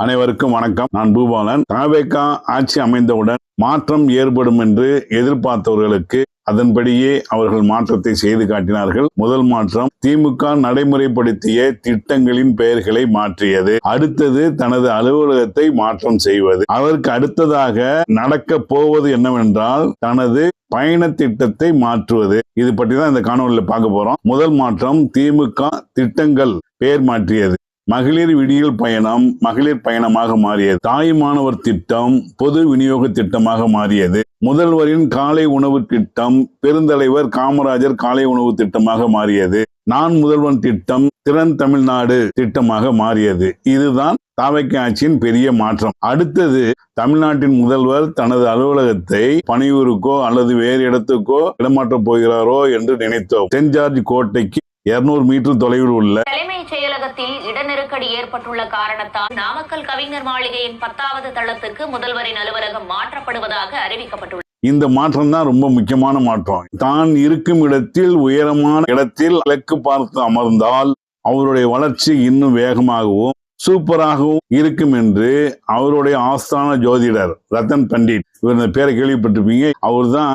அனைவருக்கும் வணக்கம். நான் பூபாலன். தவேக ஆட்சி அமைந்தவுடன் மாற்றம் ஏற்படும் என்று எதிர்பார்த்தவர்களுக்கு அதன்படியே அவர்கள் மாற்றத்தை செய்து காட்டினார்கள். முதல் மாற்றம், திமுக நடைமுறைப்படுத்திய திட்டங்களின் பெயர்களை மாற்றியது. அடுத்தது தனது அலுவலகத்தை மாற்றம் செய்வது. அதற்கு அடுத்ததாக நடக்க போவது என்னவென்றால் தனது பயண திட்டத்தை மாற்றுவது. இது பற்றி தான் இந்த காணொலியில் பார்க்க போறோம். முதல் மாற்றம், திமுக திட்டங்கள் பெயர் மாற்றியது. மகளிர் விடியல் பயணம் மகளிர் பயணமாக மாறியது. தாய் மாணவர் திட்டம் பொது விநியோக திட்டமாக மாறியது. முதல்வரின் காலை உணவு திட்டம் பெருந்தலைவர் காமராஜர் காலை உணவு திட்டமாக மாறியது. நான் முதல்வன் திட்டம் திறன் தமிழ்நாடு திட்டமாக மாறியது. இதுதான் தவேக ஆட்சியின் பெரிய மாற்றம். அடுத்தது, தமிழ்நாட்டின் முதல்வர் தனது அலுவலகத்தை பணியூருக்கோ அல்லது வேறு இடத்துக்கோ இடமாற்றப் போகிறாரோ என்று நினைத்தோம். சென்ட் ஜார்ஜ் கோட்டைக்கு 200 மீட்டர் தொலைவில் உள்ள தலைமைச் செயலகத்தில் இட நெருக்கடி ஏற்பட்டுள்ள காரணத்தால் நாமக்கல் கவிஞர் மாளிகையின் 10வது தளத்துக்கு முதல்வரின் அலுவலகம் மாற்றப்படுவதாக அறிவிக்கப்பட்டுள்ளது. இந்த மாற்றம் தான் ரொம்ப முக்கியமான மாற்றம். தான் இருக்கும் இடத்தில் உயரமான இடத்தில் கிழக்கு பார்த்து அமர்ந்தால் அவருடைய வளர்ச்சி இன்னும் வேகமாகவும் சூப்பராகவும் இருக்கும் என்று அவருடைய ஆஸ்தான ஜோதிடர் ரத்தன் பண்டிட், இவர் இந்த பேரை கேள்விப்பட்டிருப்பீங்க, அவர் தான்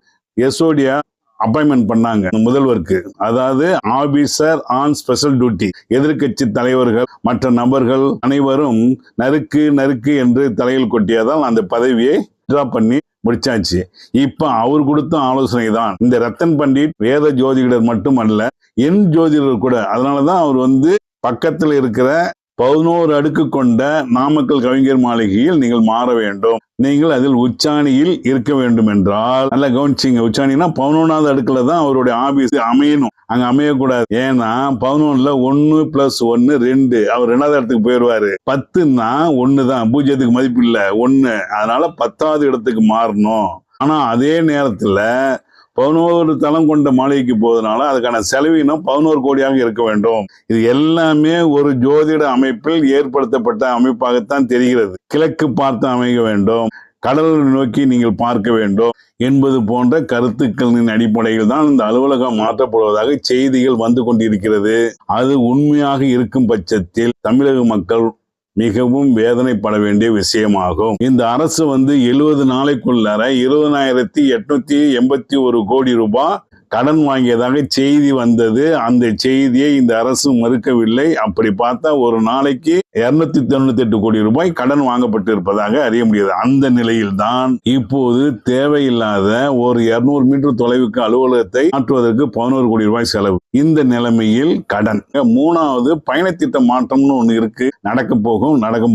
எஸ்ஓடியா அப்பாயின்மெண்ட் பண்ணாங்க முதல்வருக்கு. அதாவது ஆபீசர் ஆன் ஸ்பெஷல் டியூட்டி. எதிர்கட்சி தலைவர்கள் மற்ற நபர்கள் அனைவரும் நறுக்கு நறுக்கு என்று தலையில் கொட்டியதால் அந்த பதவியை வித்ட்ரா பண்ணி முடிச்சாச்சு. இப்ப அவர் கொடுத்த ஆலோசனை தான் இந்த ரத்தன் பண்டிட் வேத ஜோதிடர் மட்டுமல்ல, என் ஜோதிடர் கூட. அதனாலதான் அவர் பக்கத்தில் இருக்கிற 11 அடுக்கு கொண்ட நாமக்கல் கவிஞர் மாளிகையில் நீங்கள் மாற வேண்டும், நீங்கள் அதில் உச்சாணியில் இருக்க வேண்டும் என்றால், நல்லா கவனிச்சிங்க, உச்சாணினா 11வது அடுக்குல தான் அவருடைய ஆபீஸ் அமையணும். அங்க அமையக்கூடாது. ஏன்னா 11ல 1 + 1 2, அவர் 2வது இடத்துக்கு போயிடுவாரு. 10ன்னா 1 தான், பூஜ்ஜியத்துக்கு மதிப்பு இல்ல 1, அதனால 10வது இடத்துக்கு மாறணும். ஆனா அதே நேரத்துல 11 தளம் கொண்ட மாளிகைக்கு போவதனால அதுக்கான செலவினம் 11 கோடியாக இருக்க வேண்டும். இது எல்லாமே ஒரு ஜோதிட அமைப்பில் ஏற்படுத்தப்பட்ட அமைப்பாகத்தான் தெரிகிறது. கிழக்கு பார்த்து அமைக்க வேண்டும், கடலை நோக்கி நீங்கள் பார்க்க வேண்டும் என்பது போன்ற கருத்துக்களின் அடிப்படையில் தான் இந்த அலுவலகம் மாற்றப்படுவதாக செய்திகள் வந்து கொண்டிருக்கிறது. அது உண்மையாக இருக்கும் பட்சத்தில் தமிழக மக்கள் மிகவும் வேதனைப்பட வேண்டிய விஷயமாகும். இந்த அரசு 70 நாளைக்குள்ளார 20,881 கோடி ரூபாய் கடன் வாங்கியதாக செய்தி வந்தது. அந்த செய்தியை இந்த அரசு மறுக்கவில்லை. அப்படி பார்த்தா ஒரு நாளைக்கு 298 கோடி ரூபாய் கடன் வாங்கப்பட்டு இருப்பதாக அறிய முடியாது. அந்த நிலையில் தான் இப்போது தேவையில்லாத ஒரு 200 மீட்டர் தொலைவுக்கு அலுவலகத்தை மாற்றுவதற்கு 11 கோடி ரூபாய் செலவு. இந்த நிலைமையில் கடன். 3வது பயணத்திட்ட மாற்றம்னு ஒண்ணு இருக்கு. நடக்கும்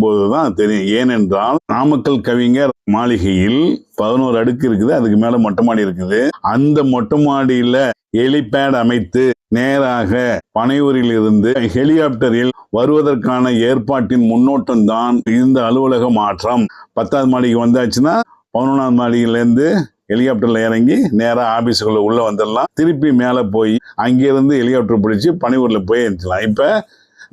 போதுதான் தெரியும். ஏனென்றால் நாமக்கல் கவிஞர் மாளிகையில் 11 அடுக்கு இருக்குது, அதுக்கு மேல மொட்டை மாடி இருக்குது. அந்த மொட்டை மாடியில ஹெலிபேட் அமைத்து நேராக பனையூரில் இருந்து ஹெலிகாப்டரில் வருவதற்கான ஏற்பாட்டின் முன்னோட்டம் தான் இந்த அலுவலக மாற்றம். 10வது மாடிக்கு வந்தாச்சுன்னா 11வது மாடியிலேருந்து ஹெலிகாப்டர்ல இறங்கி நேரா ஆபீஸுக்குள்ள உள்ள வந்துடலாம். திருப்பி மேல போய் அங்கிருந்து ஹெலிகாப்டர் பிடிச்சி பனையூர்ல போய் இருந்துக்கலாம். இப்ப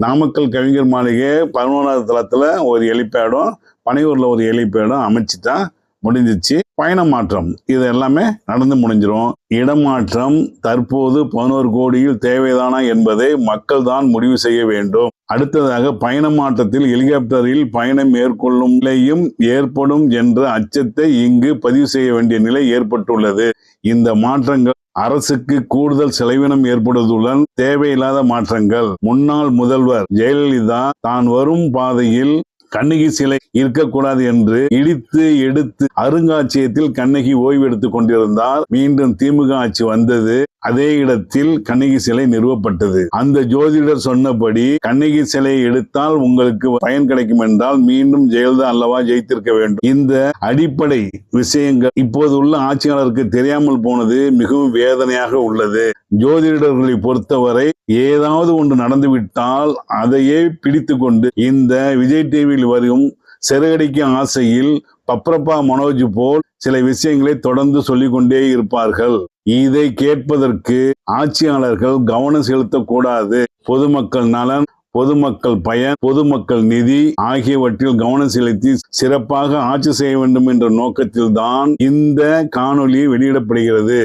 நாமக்கல் கவிஞர் மாளிகை 11வது தளத்துல ஒரு ஹெலிபேடும் பனையூர்ல ஒரு ஹெலிபேடும் அமைச்சுட்டா முடிஞ்சிச்சு. பயண மாற்றம் இது எல்லாமே நடந்து முடிஞ்சிடும். இடமாற்றம் தற்போது 11 கோடியில் தேவைதானா என்பதை மக்கள் தான் முடிவு செய்ய வேண்டும். அடுத்ததாக, பயண மாற்றத்தில் ஹெலிகாப்டரில் பயணம் மேற்கொள்ளும் நிலையும் ஏற்படும் என்ற அச்சத்தை இங்கு பதிவு செய்ய வேண்டிய நிலை ஏற்பட்டுள்ளது. இந்த மாற்றங்கள் அரசுக்கு கூடுதல் செலவினம் ஏற்படுவதுடன் தேவையில்லாத மாற்றங்கள். முன்னாள் முதல்வர் ஜெயலலிதா தான் வரும் பாதையில் கண்ணகி சிலை இருக்கக்கூடாது என்று இடித்து எடுத்து அருங்காட்சியகத்தில் கண்ணகி ஓய்வு எடுத்துக் கொண்டிருந்தார். மீண்டும் திமுக ஆட்சி வந்தது. அதே இடத்தில் கண்ணகி சிலை நிறுவப்பட்டது. அந்த ஜோதிடர் சொன்னபடி கண்ணகி சிலையை எடுத்தால் உங்களுக்கு பயன் கிடைக்கும் என்றால் மீண்டும் ஜெயலலிதா அல்லவா ஜெயித்திருக்க வேண்டும். இந்த அடிப்படை விஷயங்கள் இப்போது உள்ள ஆட்சியாளருக்கு தெரியாமல் போனது மிகவும் வேதனையாக உள்ளது. ஜோதிடர்களை பொறுத்தவரை ஏதாவது ஒன்று நடந்துவிட்டால் அதையே பிடித்து கொண்டு இந்த விஜய் டிவியில் வரும் சிறகடிக்கும் ஆசையில் பப்ரப்பா மனோஜ் போல் சில விஷயங்களை தொடர்ந்து சொல்லிக் கொண்டே இருப்பார்கள். இதை கேட்பதற்கு ஆட்சியாளர்கள் கவனம் செலுத்தக்கூடாது. பொதுமக்கள் நலன், பொதுமக்கள் பயன், பொதுமக்கள் நிதி ஆகியவற்றில் கவனம் செலுத்தி சிறப்பாக ஆட்சி செய்ய வேண்டும் என்ற நோக்கத்தில் தான் இந்த காணொளி வெளியிடப்படுகிறது.